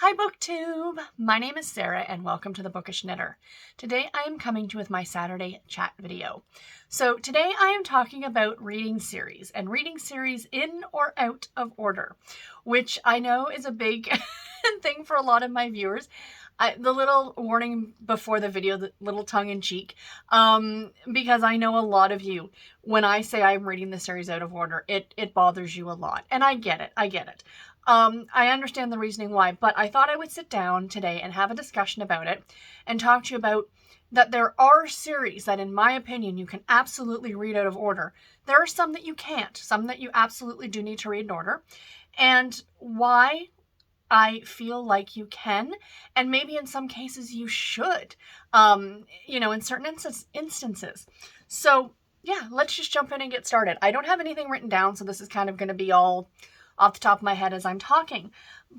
Hi BookTube! My name is Sarah and welcome to the Bookish Knitter. Today I am coming to you with my Saturday chat video. So today I am talking about reading series and reading series in or out of order, which I know is a big thing for a lot of my viewers. The little warning before the video, the little tongue-in-cheek, because I know a lot of you, when I say I'm reading the series out of order, it bothers you a lot. And I get it. I understand the reasoning why, but I thought I would sit down today and have a discussion about it and talk to you about that there are series that, in my opinion, you can absolutely read out of order. There are some that you can't, some that you absolutely do need to read in order, and why I feel like you can, and maybe in some cases you should, in certain instances. So yeah, let's just jump in and get started. I don't have anything written down, so this is kind of going to be all off the top of my head as I'm talking.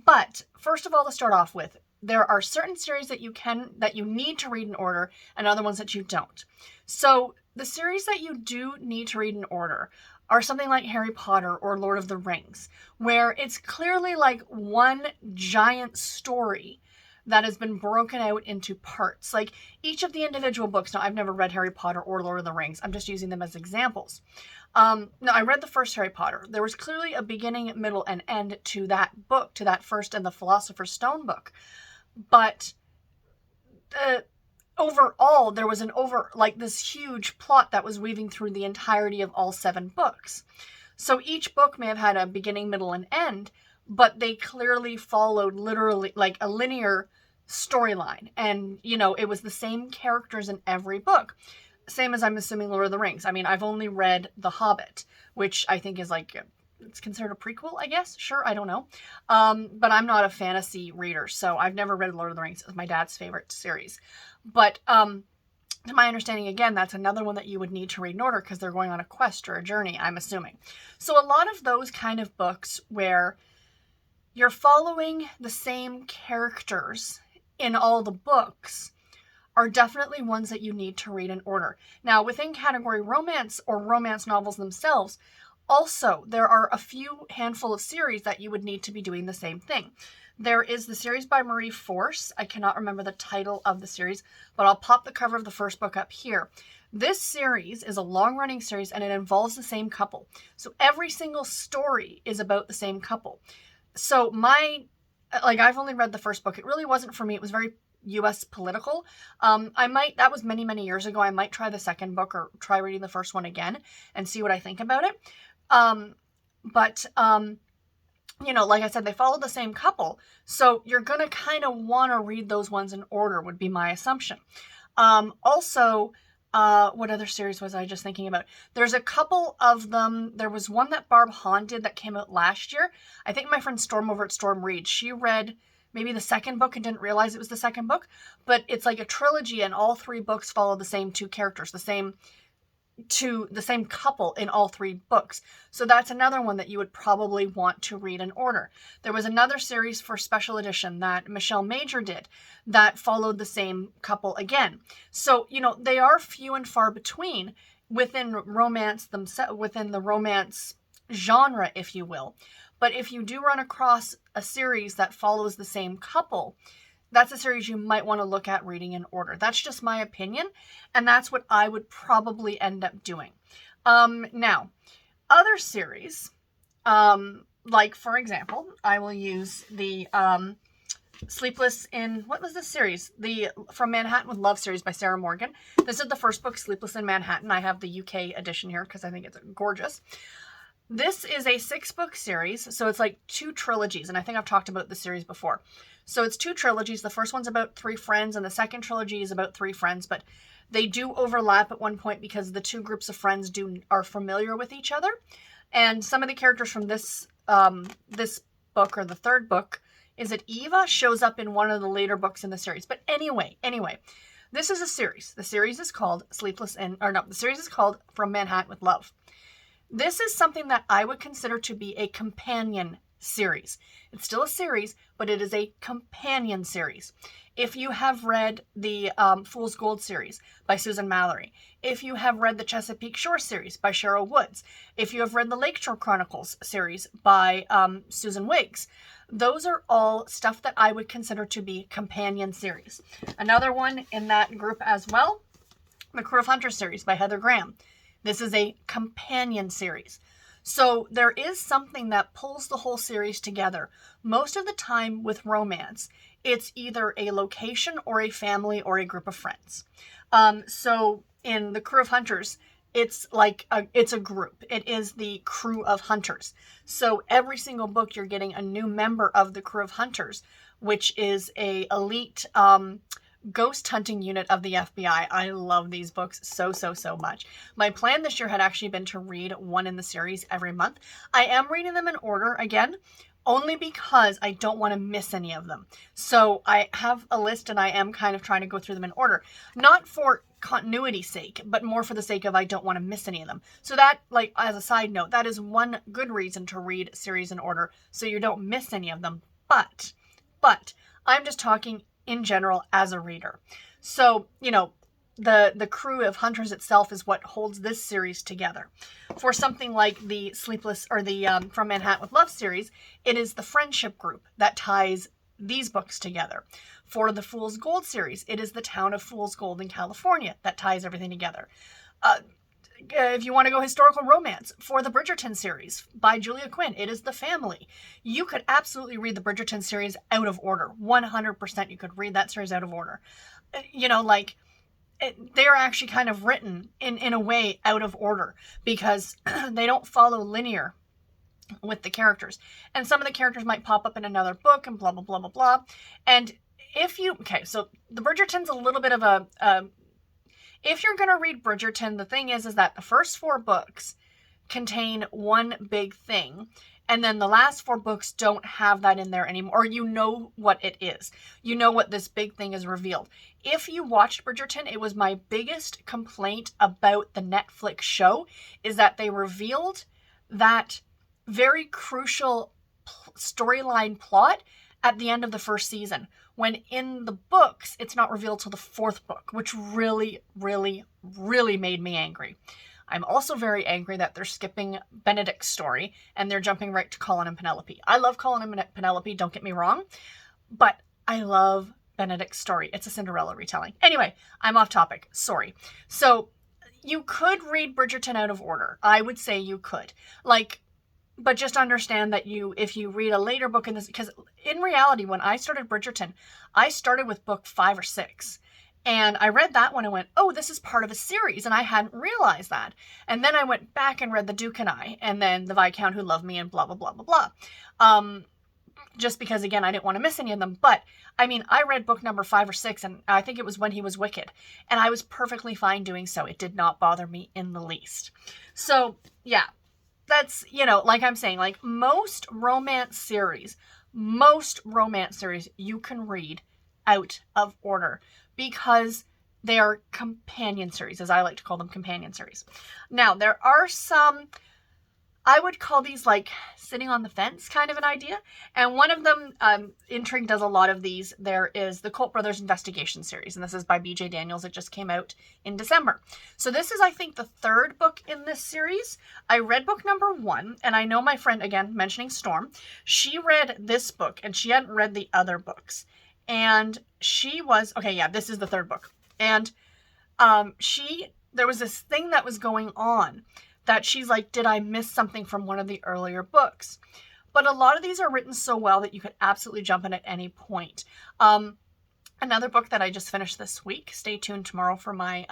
But first of all, to start off with, there are certain series that you need to read in order and other ones that you don't. So the series that you do need to read in order are something like Harry Potter or Lord of the Rings, where it's clearly like one giant story that has been broken out into parts. Like each of the individual books, now I've never read Harry Potter or Lord of the Rings, I'm just using them as examples. No, I read the first Harry Potter. There was clearly a beginning, middle, and end to that book, to that first and the Philosopher's Stone book. But overall, there was this huge plot that was weaving through the entirety of all 7 books. So each book may have had a beginning, middle, and end, but they clearly followed literally like a linear storyline. And, it was the same characters in every book. Same as I'm assuming Lord of the Rings. I mean, I've only read The Hobbit, which I think is it's considered a prequel, I guess. Sure, I don't know. But I'm not a fantasy reader, so I've never read Lord of the Rings. It's my dad's favorite series. But to my understanding, again, that's another one that you would need to read in order because they're going on a quest or a journey, I'm assuming. So a lot of those kind of books where you're following the same characters in all the books are definitely ones that you need to read in order. Now, within category romance or romance novels themselves, also, there are a few handful of series that you would need to be doing the same thing. There is the series by Marie Force. I cannot remember the title of the series, but I'll pop the cover of the first book up here. This series is a long-running series and it involves the same couple. So every single story is about the same couple. So I've only read the first book. It really wasn't for me. It was very U.S. political. That was many, many years ago. I might try the second book or try reading the first one again and see what I think about it. Like I said, they follow the same couple. So you're going to kind of want to read those ones in order would be my assumption. What other series was I just thinking about? There's a couple of them. There was one that Barb Hahn did that came out last year. I think my friend Storm over at Storm Reads, she read maybe the second book and didn't realize it was the second book, but it's like a trilogy and all 3 books follow the same 2 characters, the same couple in all 3 books. So that's another one that you would probably want to read in order. There was another series for special edition that Michelle Major did that followed the same couple again. So, they are few and far between within romance themselves, within the romance genre, if you will. But if you do run across a series that follows the same couple, that's a series you might want to look at reading in order. That's just my opinion, and that's what I would probably end up doing. Now, other series, like, for example, I will use the Sleepless in... What was this series? The From Manhattan with Love series by Sarah Morgan. This is the first book, Sleepless in Manhattan. I have the UK edition here because I think it's gorgeous. This is a 6-book series, so it's like 2 trilogies, and I think I've talked about this series before. So it's 2 trilogies. The first one's about 3 friends, and the second trilogy is about 3 friends, but they do overlap at one point because the 2 groups of friends are familiar with each other. And some of the characters from this book, or the 3rd book, is it Eva, shows up in one of the later books in the series. But anyway, this is a series. The series is called From Manhattan with Love. This is something that I would consider to be a companion series. It's still a series, but it is a companion series. If you have read the Fool's Gold series by Susan Mallory, if you have read the Chesapeake Shore series by Cheryl Woods, if you have read the Lakeshore Chronicles series by Susan Wiggs, those are all stuff that I would consider to be companion series. Another one in that group as well, the Crew of Hunters series by Heather Graham. This is a companion series. So there is something that pulls the whole series together. Most of the time with romance, it's either a location or a family or a group of friends. So in the Crew of Hunters, it's like it's a group. It is the Crew of Hunters. So every single book you're getting a new member of the Crew of Hunters, which is a elite ghost hunting unit of the FBI. I love these books so much. My plan this year had actually been to read one in the series every month. I am reading them in order again, only because I don't want to miss any of them. So I have a list and I am kind of trying to go through them in order. Not for continuity's sake, but more for the sake of I don't want to miss any of them. So that, like, as a side note, that is one good reason to read series in order, so you don't miss any of them. But I'm just talking in general as a reader. So, you know, the Crew of Hunters itself is what holds this series together. For something like the Sleepless or the From Manhattan with Love series, it is the friendship group that ties these books together. For the Fool's Gold series, it is the town of Fool's Gold in California that ties everything together. If you want to go historical romance, for the Bridgerton series by Julia Quinn, it is the family. You could absolutely read the Bridgerton series out of order. 100% you could read that series out of order. You know, like, they're actually kind of written in a way out of order because they don't follow linear with the characters. And some of the characters might pop up in another book and blah, blah, blah, blah, blah. And if you, okay, so the Bridgerton's a little bit of a, if you're going to read Bridgerton, the thing is that the first 4 books contain one big thing. And then the last 4 books don't have that in there anymore. Or you know what it is. You know what this big thing is revealed. If you watched Bridgerton, it was my biggest complaint about the Netflix show is that they revealed that very crucial storyline plot at the end of the first season. When in the books, it's not revealed till the 4th book, which really, really, really made me angry. I'm also very angry that they're skipping Benedict's story and they're jumping right to Colin and Penelope. I love Colin and Penelope, don't get me wrong, but I love Benedict's story. It's a Cinderella retelling. Anyway, I'm off topic. Sorry. So you could read Bridgerton out of order. I would say you could. But just understand that if you read a later book in this, because in reality, when I started Bridgerton, I started with book 5 or 6. And I read that one and went, oh, this is part of a series. And I hadn't realized that. And then I went back and read The Duke and I, and then The Viscount Who Loved Me, and blah, blah, blah, blah, blah. Just because, again, I didn't want to miss any of them. But, I mean, I read book number 5 or 6, and I think it was When He Was Wicked. And I was perfectly fine doing so. It did not bother me in the least. So, yeah. That's, you know, like I'm saying, like most romance series you can read out of order because they are companion series, as I like to call them, companion series. Now, there are some, I would call these like sitting on the fence kind of an idea. And one of them, Intrigue does a lot of these. There is the Colt Brothers Investigation series, and this is by B.J. Daniels. It just came out in December. So this is, I think, the 3rd book in this series. I read book number 1, and I know my friend, again, mentioning Storm, she read this book, and she hadn't read the other books. And she was, okay, yeah, this is the 3rd book. And there was this thing that was going on that she's like, did I miss something from one of the earlier books? But a lot of these are written so well that you could absolutely jump in at any point. Another book that I just finished this week, stay tuned tomorrow for my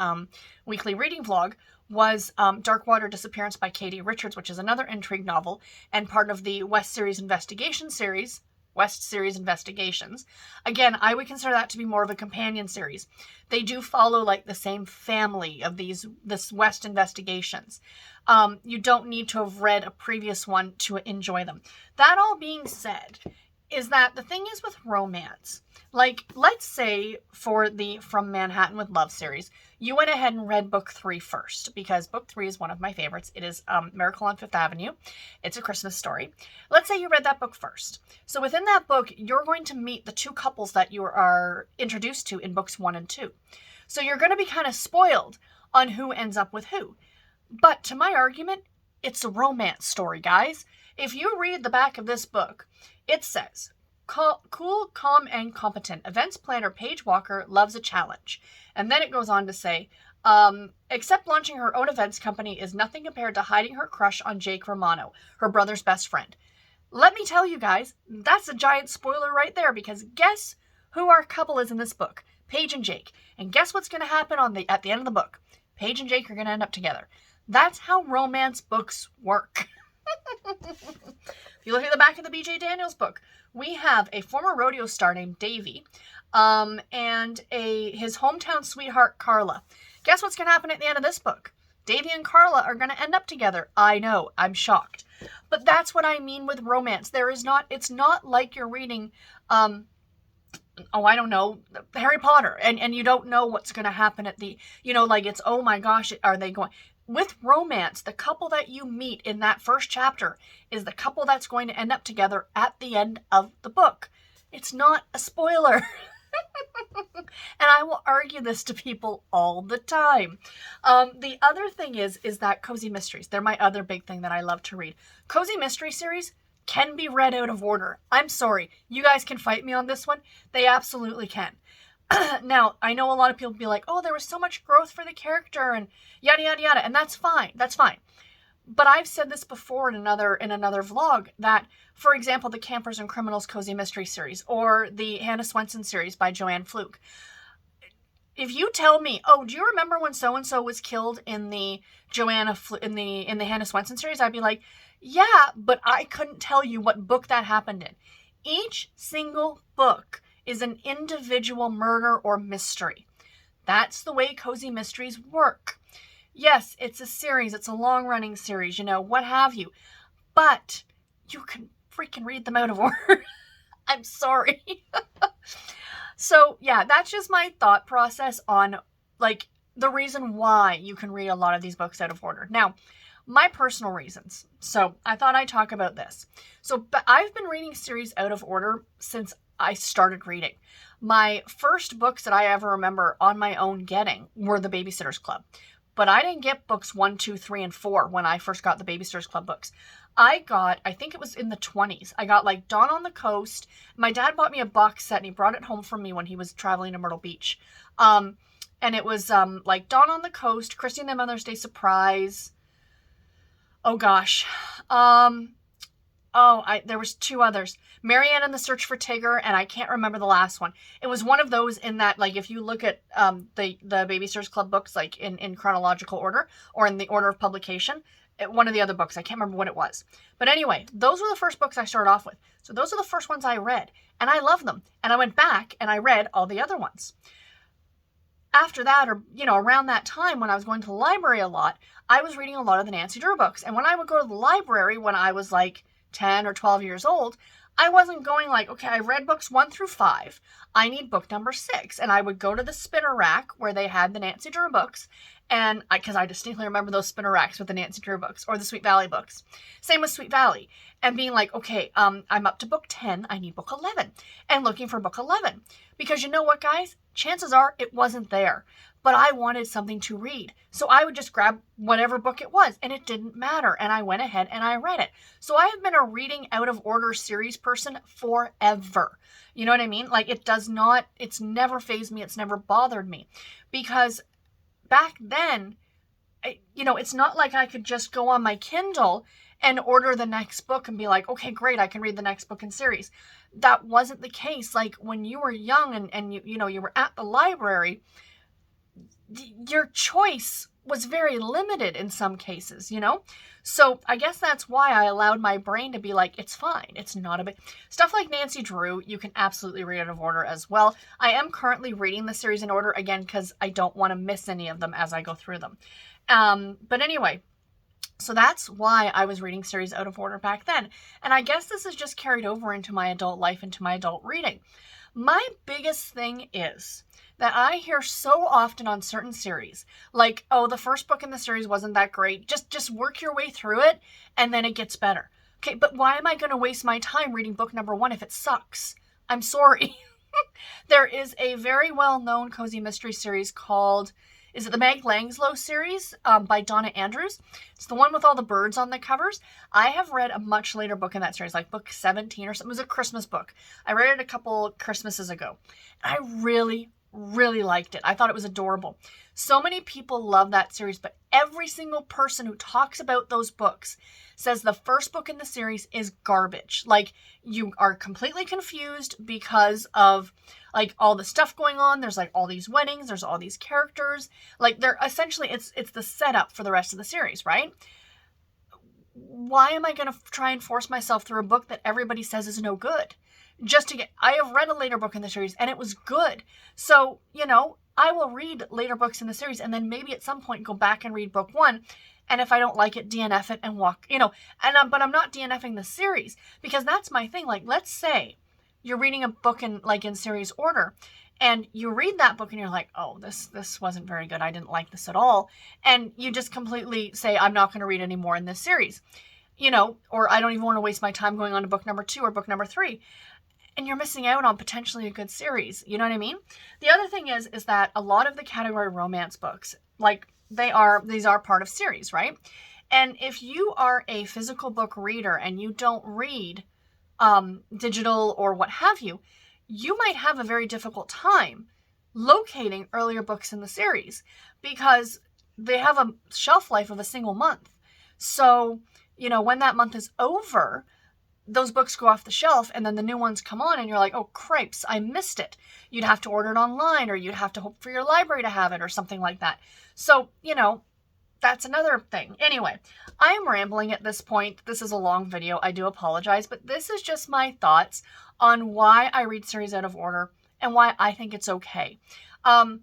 weekly reading vlog, was Darkwater Disappearance by Katie Richards, which is another Intrigue novel and part of the West Series Investigation series. West Series Investigations. Again, I would consider that to be more of a companion series. They do follow like the same family of this West Investigations. You don't need to have read a previous one to enjoy them. That all being said, is that the thing is with romance, like, let's say for the From Manhattan with Love series, you went ahead and read book 3 first, because book 3 is one of my favorites. It is Miracle on Fifth Avenue. It's a Christmas story. Let's say you read that book first. So within that book, you're going to meet the two couples that you are introduced to in books 1 and 2. So you're going to be kind of spoiled on who ends up with who. But to my argument, it's a romance story, guys. If you read the back of this book, it says, cool, calm, and competent. Events planner Paige Walker loves a challenge. And then it goes on to say, except launching her own events company is nothing compared to hiding her crush on Jake Romano, her brother's best friend. Let me tell you guys, that's a giant spoiler right there, because guess who our couple is in this book? Paige and Jake. And guess what's going to happen at the end of the book? Paige and Jake are going to end up together. That's how romance books work. If you look at the back of the B.J. Daniels book, we have a former rodeo star named Davy, and his hometown sweetheart, Carla. Guess what's going to happen at the end of this book? Davy and Carla are going to end up together. I know, I'm shocked. But that's what I mean with romance. It's not like you're reading, I don't know, Harry Potter, and you don't know what's going to happen at the, like it's, oh my gosh, are they going... With romance, the couple that you meet in that first chapter is the couple that's going to end up together at the end of the book. It's not a spoiler. And I will argue this to people all the time. The other thing is that cozy mysteries, they're my other big thing that I love to read. Cozy mystery series can be read out of order. I'm sorry. You guys can fight me on this one. They absolutely can. Now, I know a lot of people be like, oh, there was so much growth for the character and yada, yada, yada. And that's fine. That's fine. But I've said this before in another vlog that, for example, the Campers and Criminals Cozy Mystery series or the Hannah Swenson series by Joanne Fluke. If you tell me, oh, do you remember when so-and-so was killed in the in the Hannah Swenson series? I'd be like, yeah, but I couldn't tell you what book that happened in. Each single book is an individual murder or mystery. That's the way cozy mysteries work. Yes, it's a series, it's a long-running series, what have you. But you can freaking read them out of order. I'm sorry. So, yeah, that's just my thought process on, like, the reason why you can read a lot of these books out of order. Now, my personal reasons. So, I thought I'd talk about this. So, but I've been reading series out of order since I started reading. My first books that I ever remember on my own getting were the Babysitter's Club. But I didn't get books 1, 2, 3, and 4 when I first got the Babysitter's Club books. I think it was in the 20s. I got like Dawn on the Coast. My dad bought me a box set and he brought it home for me when he was traveling to Myrtle Beach. And it was like Dawn on the Coast, Christy and the Mother's Day Surprise. Oh gosh. There was 2 others. Marianne and the Search for Tigger, and I can't remember the last one. It was one of those in that, like, if you look at the Babysitter's Club books, like, in chronological order, or in the order of publication, one of the other books, I can't remember what it was. But anyway, those were the first books I started off with. So those are the first ones I read, and I loved them. And I went back, and I read all the other ones. After that, or, around that time when I was going to the library a lot, I was reading a lot of the Nancy Drew books. And when I would go to the library when I was, like, 10 or 12 years old, I wasn't going like, okay, I read books 1 through 5. I need book number 6. And I would go to the spinner rack where they had the Nancy Drew books. And because I distinctly remember those spinner racks with the Nancy Drew books or the Sweet Valley books. Same with Sweet Valley. And being like, okay, I'm up to book 10. I need book 11. And looking for book 11. Because you know what, guys? Chances are it wasn't there. But I wanted something to read. So I would just grab whatever book it was, and it didn't matter. And I went ahead and I read it. So I have been a reading out of order series person forever. You know what I mean? Like, it's never fazed me. It's never bothered me. Because back then, it's not like I could just go on my Kindle and order the next book and be like, okay, great, I can read the next book in series. That wasn't the case. Like, when you were young and you were at the library, your choice was very limited in some cases, So I guess that's why I allowed my brain to be like, it's fine. It's not a big... Stuff like Nancy Drew, you can absolutely read out of order as well. I am currently reading the series in order, again, because I don't want to miss any of them as I go through them. But anyway, So that's why I was reading series out of order back then. And I guess this is just carried over into my adult life, into my adult reading. My biggest thing is that I hear so often on certain series, like, oh, the first book in the series wasn't that great. Just work your way through it and then it gets better. Okay, but why am I going to waste my time reading book number 1 if it sucks? I'm sorry. There is a very well-known cozy mystery series called, is it the Meg Langslow series by Donna Andrews? It's the one with all the birds on the covers. I have read a much later book in that series, like book 17 or something. It was a Christmas book. I read it a couple Christmases ago. I really liked it. I thought it was adorable. So many people love that series, but every single person who talks about those books says the first book in the series is garbage. Like, you are completely confused because of like all the stuff going on. There's like all these weddings, there's all these characters. Like, they're essentially, it's the setup for the rest of the series, right? Why am I going to try and force myself through a book that everybody says is no good? Just to get, I have read a later book in the series and it was good. So, I will read later books in the series and then maybe at some point go back and read book 1. And if I don't like it, DNF it and walk, but I'm not DNFing the series, because that's my thing. Like, let's say you're reading a book in series order and you read that book and you're like, oh, this wasn't very good. I didn't like this at all. And you just completely say, I'm not going to read any more in this series, or I don't even want to waste my time going on to book number 2 or book number 3. And you're missing out on potentially a good series. You know what I mean? The other thing is that a lot of the category romance books, like these are part of series, right? And if you are a physical book reader and you don't read digital or what have you, you might have a very difficult time locating earlier books in the series because they have a shelf life of a single month. So, when that month is over, those books go off the shelf and then the new ones come on and you're like, oh, cripes, I missed it. You'd have to order it online, or you'd have to hope for your library to have it or something like that. So, that's another thing. Anyway, I am rambling at this point. This is a long video. I do apologize, but this is just my thoughts on why I read series out of order and why I think it's okay. I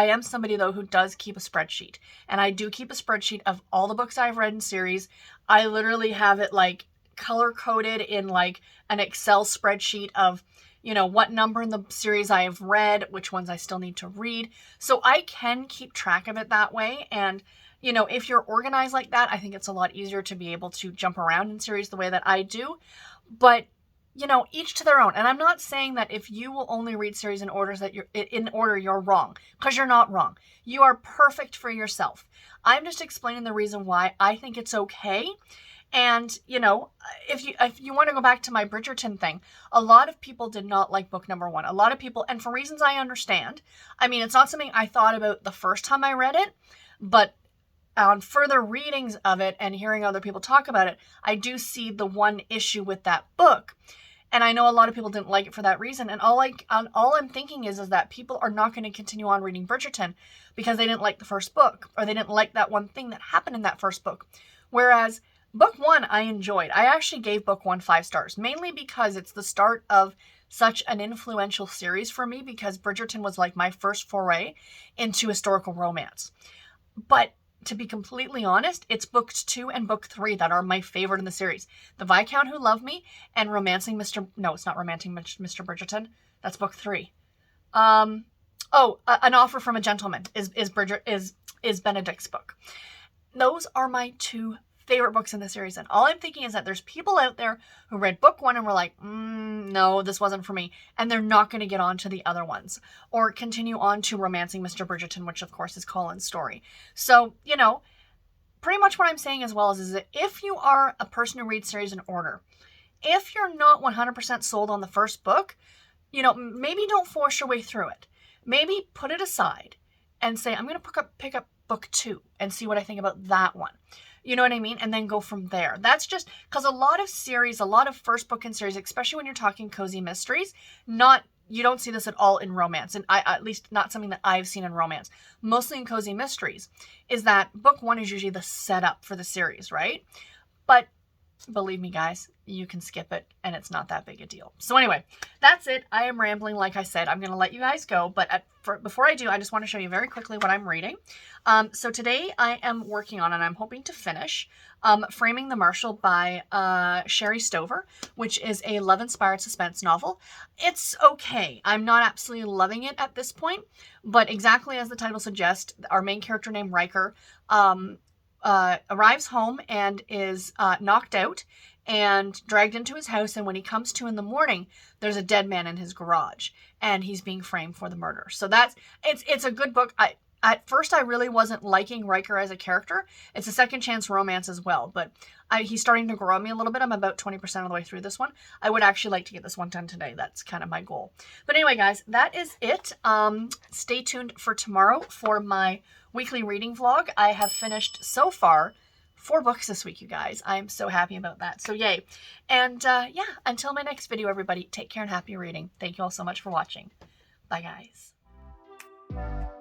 am somebody though who does keep a spreadsheet, and I do keep a spreadsheet of all the books I've read in series. I literally have it like color coded in like an Excel spreadsheet of, what number in the series I have read, which ones I still need to read. So I can keep track of it that way. And, if you're organized like that, I think it's a lot easier to be able to jump around in series the way that I do. But each to their own. And I'm not saying that if you will only read series in orders that you're wrong, because you're not wrong. You are perfect for yourself. I'm just explaining the reason why I think it's okay. And, if you want to go back to my Bridgerton thing, a lot of people did not like book number 1. A lot of people, and for reasons I understand, I mean, it's not something I thought about the first time I read it, but on further readings of it and hearing other people talk about it, I do see the one issue with that book. And I know a lot of people didn't like it for that reason. And all I'm thinking is that people are not going to continue on reading Bridgerton because they didn't like the first book, or they didn't like that one thing that happened in that first book. Whereas book 1, I enjoyed. I actually gave book 1 5 stars, mainly because it's the start of such an influential series for me, because Bridgerton was like my first foray into historical romance. But to be completely honest, it's books 2 and book 3 that are my favorite in the series. The Viscount Who Loved Me and Romancing Mr. No, it's not Romancing Mr. Bridgerton. That's book 3. An Offer from a Gentleman is Benedict's book. Those are my 2 favorite books in the series. And all I'm thinking is that there's people out there who read book 1 and were like, no, this wasn't for me. And they're not going to get on to the other ones or continue on to Romancing Mr. Bridgerton, which of course is Colin's story. So, pretty much what I'm saying as well is that if you are a person who reads series in order, if you're not 100% sold on the first book, maybe don't force your way through it. Maybe put it aside and say, I'm going to pick up book 2 and see what I think about that one. You know what I mean? And then go from there. That's just because a lot of first book in series, especially when you're talking cozy mysteries, you don't see this at all in romance. And at least not something that I've seen in romance. Mostly in cozy mysteries is that book 1 is usually the setup for the series, right? But believe me, guys, you can skip it and it's not that big a deal. So anyway, that's it. I am rambling. Like I said, I'm going to let you guys go. But before I do, I just want to show you very quickly what I'm reading. So today I am working on, and I'm hoping to finish, Framing the Marshal by Sherry Stover, which is a love-inspired suspense novel. It's okay. I'm not absolutely loving it at this point, but exactly as the title suggests, our main character named Riker arrives home and is knocked out and dragged into his house. And when he comes to in the morning, there's a dead man in his garage and he's being framed for the murder. So it's a good book. At first, I really wasn't liking Riker as a character. It's a second chance romance as well, but he's starting to grow on me a little bit. I'm about 20% of the way through this one. I would actually like to get this one done today. That's kind of my goal. But anyway, guys, that is it. Stay tuned for tomorrow for my weekly reading vlog. I have finished so far 4 books this week, you guys. I'm so happy about that. So yay. And yeah, until my next video, everybody, take care and happy reading. Thank you all so much for watching. Bye, guys.